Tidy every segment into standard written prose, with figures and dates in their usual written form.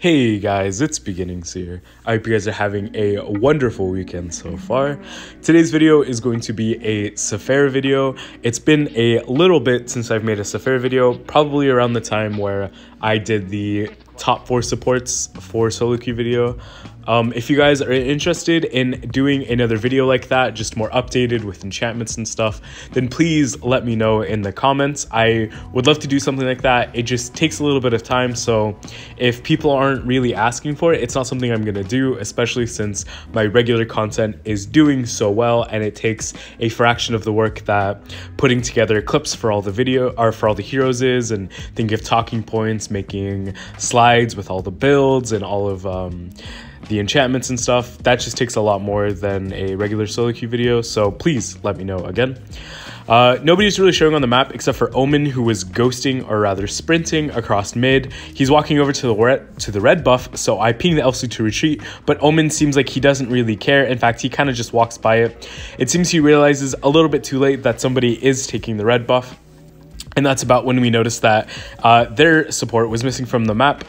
Hey guys, it's Beginnings here. I hope you guys are having a wonderful weekend so far. Today's video is going to be a Sephera video. It's been a little bit since I've made a Sephera video, probably around the time where I did the top 4 supports for solo queue video. If you guys are interested in doing another video like that, just more updated with enchantments and stuff, then please let me know in the comments. I would love to do something like that. It just takes a little bit of time, so if people aren't really asking for it, it's not something I'm gonna do, especially since my regular content is doing so well and it takes a fraction of the work that putting together clips for all the video or for all the heroes is, and think of talking points, making slides with all the builds and all of the enchantments and stuff. That just takes a lot more than a regular solo queue video, so please let me know again. Nobody's really showing on the map except for Omen, who was ghosting, or rather sprinting, across mid. He's walking over to the red buff, so I ping the Elsu to retreat, but Omen seems like he doesn't really care. In fact, he kind of just walks by it. It seems he realizes a little bit too late that somebody is taking the red buff. And that's about when we noticed that their support was missing from the map.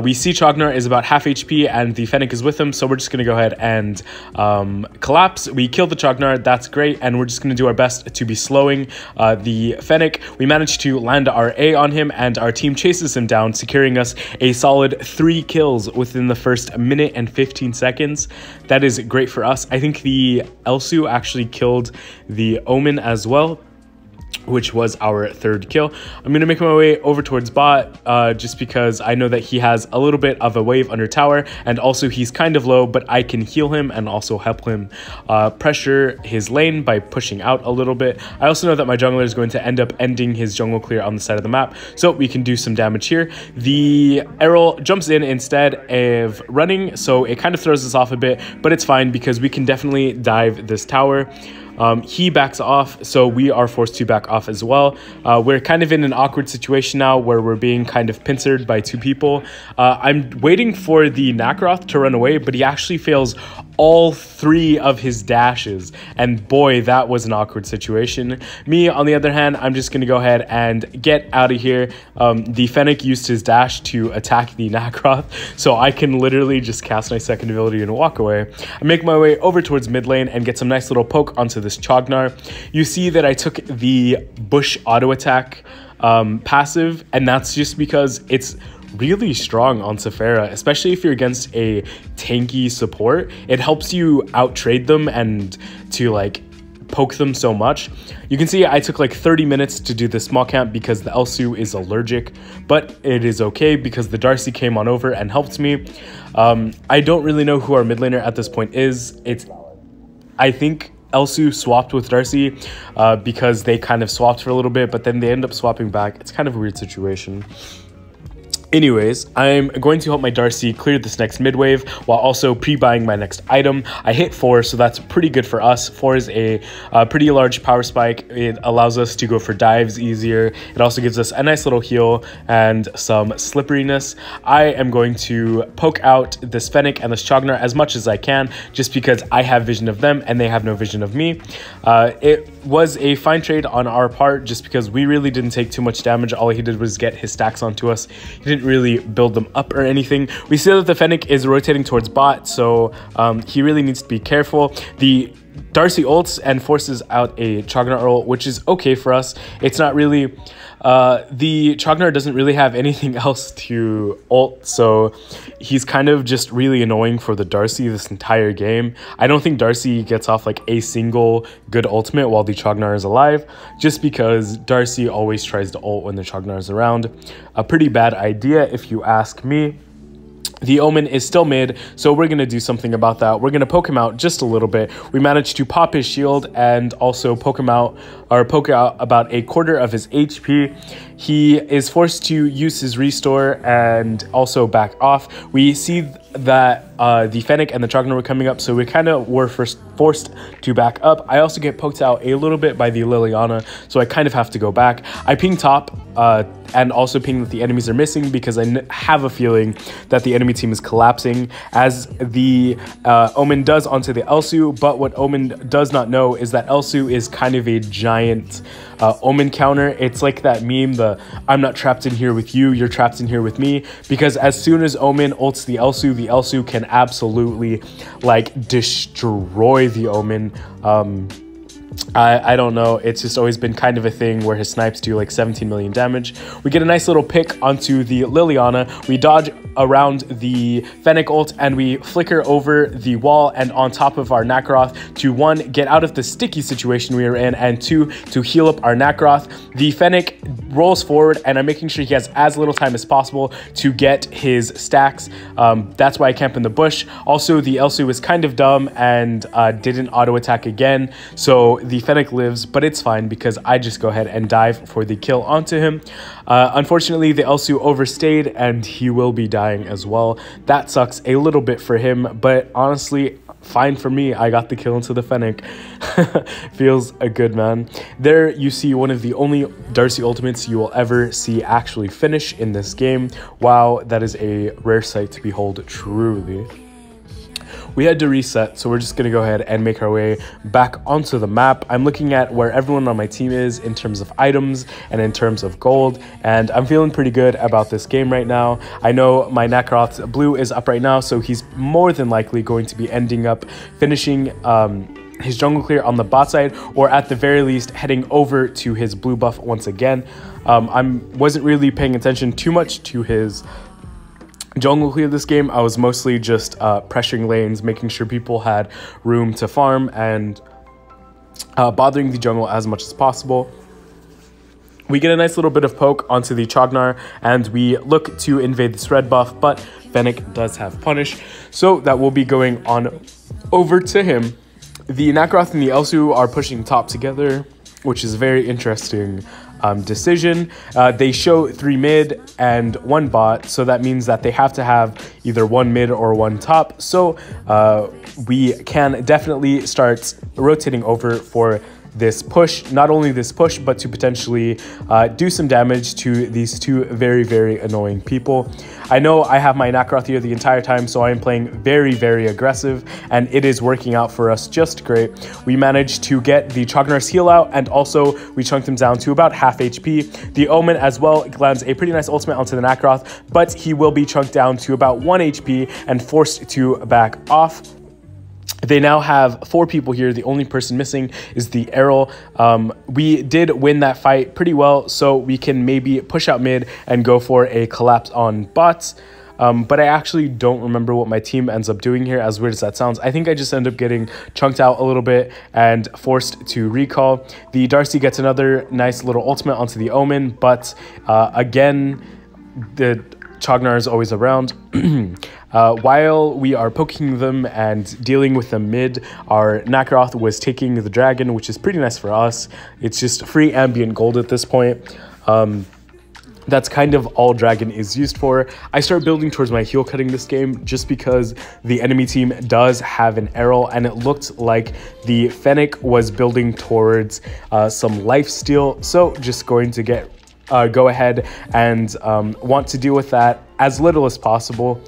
We see Chognar is about half HP and the Fennec is with him, so we're just going to go ahead and collapse. We killed the Chognar, that's great, and we're just going to do our best to be slowing the Fennec. We managed to land our A on him, and our team chases him down, securing us a solid 3 kills within the first minute and 15 seconds. That is great for us. I think the Elsu actually killed the Omen as well, which was our 3rd kill. I'm gonna make my way over towards bot just because I know that he has a little bit of a wave under tower, and also he's kind of low, but I can heal him and also help him pressure his lane by pushing out a little bit. I also know that my jungler is going to end up ending his jungle clear on the side of the map, so we can do some damage here. The arrow jumps in instead of running, so it kind of throws us off a bit, but it's fine because we can definitely dive this tower. He backs off, so we are forced to back off as well. We're kind of in an awkward situation now where we're being kind of pincered by 2 people. I'm waiting for the Nakaroth to run away, but he actually fails all 3 of his dashes, and boy, that was an awkward situation. Me, on the other hand, I'm just going to go ahead and get out of here. The Fennec used his dash to attack the Nakaroth, so I can literally just cast my 2nd ability and walk away. I make my way over towards mid lane and get some nice little poke onto this Chognar. You see that I took the bush auto attack passive, and that's just because it's really strong on Sephera, especially if you're against a tanky support. It helps you out trade them and to like poke them so much. You can see I took like 30 minutes to do this small camp because the Elsu is allergic, but it is okay because the Darcy came on over and helped me. I don't really know who our mid laner at this point is. I think Elsu swapped with Darcy because they kind of swapped for a little bit, but then they end up swapping back. It's kind of a weird situation. Anyways, I'm going to help my Darcy clear this next mid wave while also pre-buying my next item. I hit 4, so that's pretty good for us. 4 is a pretty large power spike. It allows us to go for dives easier. It also gives us a nice little heal and some slipperiness. I am going to poke out this Fennec and this Chognar as much as I can, just because I have vision of them and they have no vision of me. It was a fine trade on our part just because we really didn't take too much damage. All he did was get his stacks onto us. He didn't really build them up or anything. We see that the Fennec is rotating towards bot, so he really needs to be careful. The Darcy ults and forces out a Chognar ult, which is okay for us. It's not really the Chognar doesn't really have anything else to ult, so he's kind of just really annoying for the Darcy this entire game. I don't think Darcy gets off like a single good ultimate while the Chognar is alive, just because Darcy always tries to ult when the Chognar is around. A pretty bad idea if you ask me. The Omen is still mid, so we're going to do something about that. We're going to poke him out just a little bit. We managed to pop his shield and also poke out about a quarter of his HP. He is forced to use his restore and also back off. We see that the Fennec and the Chognar were coming up, so we kind of were forced forced to back up. I also get poked out a little bit by the Liliana, so I kind of have to go back. I ping top and also ping that the enemies are missing because I have a feeling that the enemy team is collapsing, as the Omen does onto the Elsu. But what Omen does not know is that Elsu is kind of a giant Omen counter. It's like that meme, the I'm not trapped in here with you, you're trapped in here with me, because as soon as Omen ults the Elsu can absolutely like destroy the Omen. I don't know, it's just always been kind of a thing where his snipes do like 17 million damage. We get a nice little pick onto the Liliana. We dodge around the Fennec ult and we flicker over the wall and on top of our Nakaroth to 1, get out of the sticky situation we are in, and 2, to heal up our Nakaroth. The Fennec rolls forward and I'm making sure he has as little time as possible to get his stacks. That's why I camp in the bush. Also, the Elsu is kind of dumb and didn't auto attack again, so the Fennec lives, but it's fine because I just go ahead and dive for the kill onto him. Unfortunately, the Elsu overstayed and he will be dying as well. That sucks a little bit for him, but honestly, fine for me. I got the kill into the Fennec. Feels a good, man. There you see one of the only Darcy ultimates you will ever see actually finish in this game. Wow, that is a rare sight to behold, truly. We had to reset, so we're just going to go ahead and make our way back onto the map. I'm looking at where everyone on my team is in terms of items and in terms of gold, and I'm feeling pretty good about this game right now. I know my Nakaroth's blue is up right now, so he's more than likely going to be ending up finishing his jungle clear on the bot side, or at the very least heading over to his blue buff once again. I wasn't really paying attention too much to his jungle clear this game. I was mostly just pressuring lanes, making sure people had room to farm, and bothering the jungle as much as possible. We get a nice little bit of poke onto the Chognar, and we look to invade this red buff, but Fennec does have punish, so that will be going on over to him. The Nakaroth and the Elsu are pushing top together, which is a very interesting decision. They show 3 mid and 1 bot, so that means that they have to have either 1 mid or 1 top. So we can definitely start rotating over for this push, not only this push, but to potentially do some damage to these 2 very, very annoying people. I know I have my Nakaroth here the entire time, so I am playing very, very aggressive, and it is working out for us just great. We managed to get the Chognar's heal out, and also we chunked him down to about half HP. The Omen as well lands a pretty nice ultimate onto the Nakaroth, but he will be chunked down to about 1 HP and forced to back off. They now have 4 people here. The only person missing is the Errol. We did win that fight pretty well, so we can maybe push out mid and go for a collapse on bots. But I actually don't remember what my team ends up doing here, as weird as that sounds. I think I just end up getting chunked out a little bit and forced to recall. The Darcy gets another nice little ultimate onto the Omen, but again, the Chognar is always around. While we are poking them and dealing with them mid, our Nakaroth was taking the dragon, which is pretty nice for us. It's just free ambient gold at this point. That's kind of all dragon is used for. I start building towards my heal cutting this game just because the enemy team does have an Errol, and it looked like the Fennec was building towards some lifesteal. So just going to go ahead and want to deal with that as little as possible.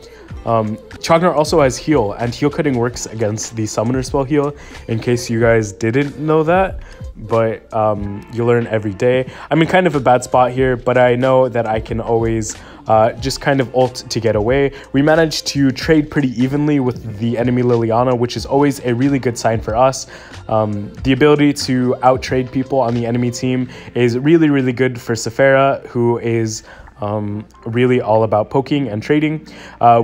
Chognar also has heal, and heal cutting works against the summoner spell heal, in case you guys didn't know that, but you learn every day. I'm in kind of a bad spot here, but I know that I can always just kind of ult to get away. We managed to trade pretty evenly with the enemy Liliana, which is always a really good sign for us. The ability to out-trade people on the enemy team is really, really good for Sephera, who is really all about poking and trading.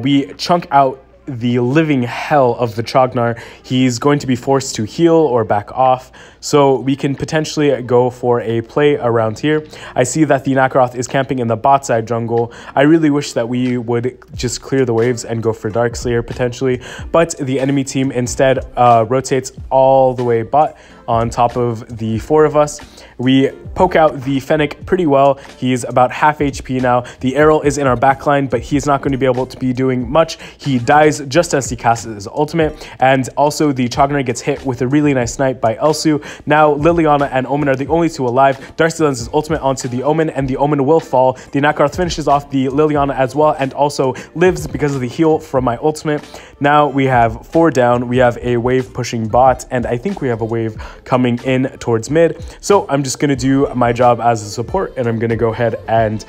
We chunk out the living hell of the Chognar. He's going to be forced to heal or back off, so we can potentially go for a play around here. I see that the Nakaroth is camping in the bot side jungle. I really wish that we would just clear the waves and go for Darkslayer potentially, but the enemy team instead rotates all the way bot on top of the 4 of us. We poke out the Fennec pretty well. He's about half HP now. The Arrow is in our backline, but he's not going to be able to be doing much. He dies just as he casts his ultimate, and also the Chogner gets hit with a really nice snipe by Elsu. Now Liliana and Omen are the only 2 alive. Darcy lands his ultimate onto the Omen, and the Omen will fall. The Nakarth finishes off the Liliana as well, and also lives because of the heal from my ultimate. Now we have 4 down. We have a wave pushing bot, and I think we have a wave coming in towards mid. So I'm just going to do my job as a support, and I'm going to go ahead and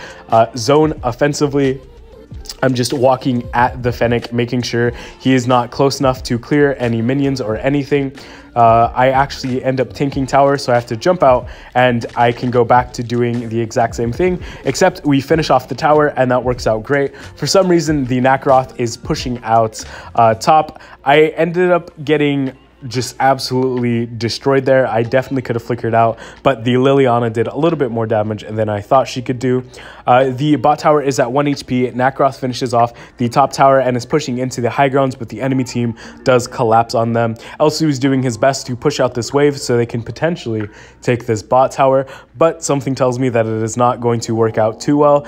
zone offensively. I'm just walking at the Fennec, making sure he is not close enough to clear any minions or anything. I actually end up tanking tower, so I have to jump out, and I can go back to doing the exact same thing, except we finish off the tower, and that works out great. For some reason, the Nakaroth is pushing out top. I ended up getting just absolutely destroyed there. I definitely could have flickered out, but the Liliana did a little bit more damage than I thought she could do. The bot tower is at 1 HP. Nakaroth finishes off the top tower and is pushing into the high grounds, but the enemy team does collapse on them. Elsu is doing his best to push out this wave so they can potentially take this bot tower, but something tells me that it is not going to work out too well.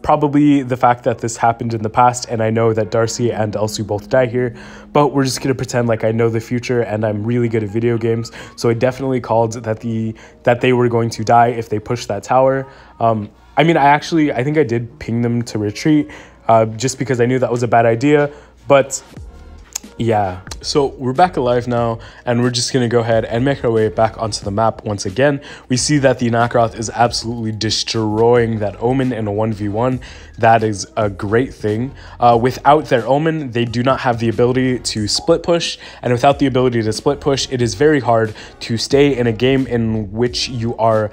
Probably the fact that this happened in the past, and I know that Darcy and Elsu both die here, but we're just going to pretend like I know the future and I'm really good at video games. So I definitely called that they were going to die if they pushed that tower. I mean, I think I did ping them to retreat just because I knew that was a bad idea, but yeah. So we're back alive now, and we're just going to go ahead and make our way back onto the map once again. We see that the Nakaroth is absolutely destroying that Omen in a 1v1. That is a great thing. Without their Omen, they do not have the ability to split push, and without the ability to split push, it is very hard to stay in a game in which you are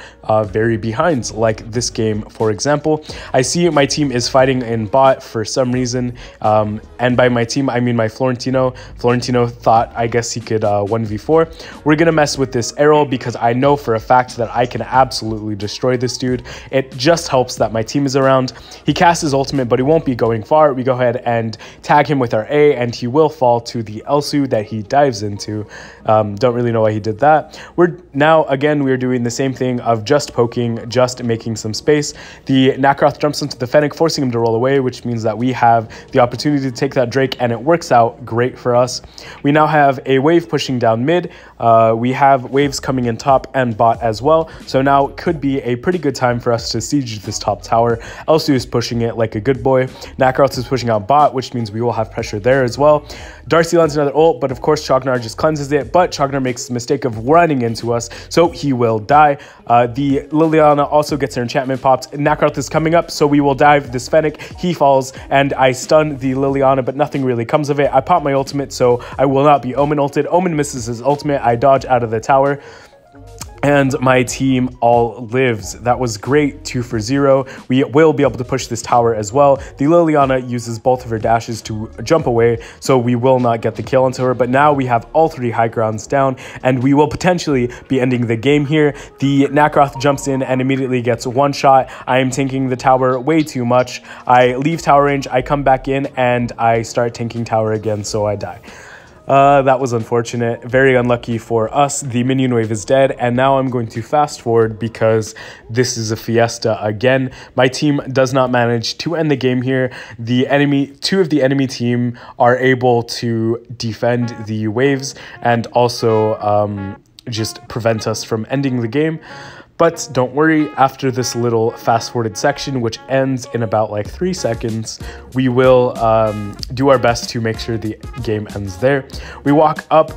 very behind, like this game, for example. I see my team is fighting in bot for some reason, and by my team, I mean my Florentino. Florentino thought, I guess, he could 1v4. We're gonna mess with this arrow because I know for a fact that I can absolutely destroy this dude. It just helps that my team is around. He casts his ultimate, but he won't be going far. We go ahead and tag him with our A, and he will fall to the Elsu that he dives into. Don't really know why he did that. We're doing the same thing of just poking, just making some space. The Nakaroth jumps into the Fennec, forcing him to roll away, which means that we have the opportunity to take that Drake, and it works out great for us. We now have a wave pushing down mid. We have waves coming in top and bot as well. So now it could be a pretty good time for us to siege this top tower. Elsu is pushing it like a good boy. Nakaroth is pushing out bot, which means we will have pressure there as well. Darcy lands another ult, but of course Chognar just cleanses it, but Chognar makes the mistake of running into us, so he will die. The Liliana also gets her enchantment popped. Nakaroth is coming up, so we will dive this Fennec. He falls, and I stun the Liliana, but nothing really comes of it. I pop my ultimate, so I will not be Omen ulted. Omen misses his ultimate. I dodge out of the tower, and my team all lives. That was great. 2 for 0. We will be able to push this tower as well. The Liliana uses both of her dashes to jump away, so we will not get the kill onto her, but now we have all 3 high grounds down, and we will potentially be ending the game here. The Nakaroth jumps in and immediately gets one shot. I am tanking the tower way too much. I leave tower range, I come back in, and I start tanking tower again, so I die. That was unfortunate. Very unlucky for us. The minion wave is dead, and now I'm going to fast forward because this is a fiesta again. My team does not manage to end the game here. Two of the enemy team are able to defend the waves and also just prevent us from ending the game. But don't worry, after this little fast-forwarded section, which ends in about like 3 seconds, we will do our best to make sure the game ends there. We walk up,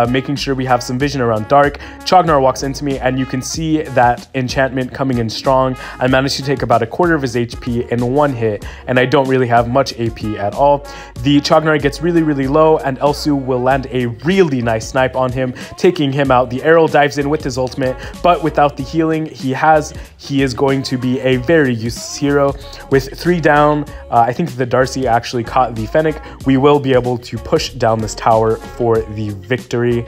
making sure we have some vision around dark. Chognar walks into me, and you can see that enchantment coming in strong. I managed to take about 1/4 of his HP in 1 hit, and I don't really have much AP at all. The Chognar gets really, really low, and Elsu will land a really nice snipe on him, taking him out. The arrow dives in with his ultimate, but without the healing he is going to be a very useless hero. With 3 down, I think the Darcy actually caught the Fennec. We will be able to push down this tower for the victory.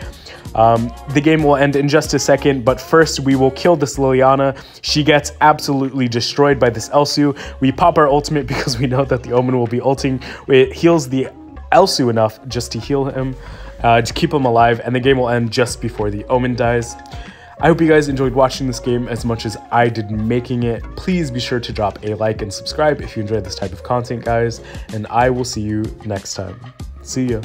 The game will end in just a second, but first we will kill this Liliana. She gets absolutely destroyed by this Elsu. We pop our ultimate because we know that the Omen will be ulting. It heals the Elsu enough just to heal him. to keep him alive, and the game will end just before the Omen dies. I hope you guys enjoyed watching this game as much as I did making it. Please be sure to drop a like and subscribe if you enjoyed this type of content, guys, and I will see you next time. See ya.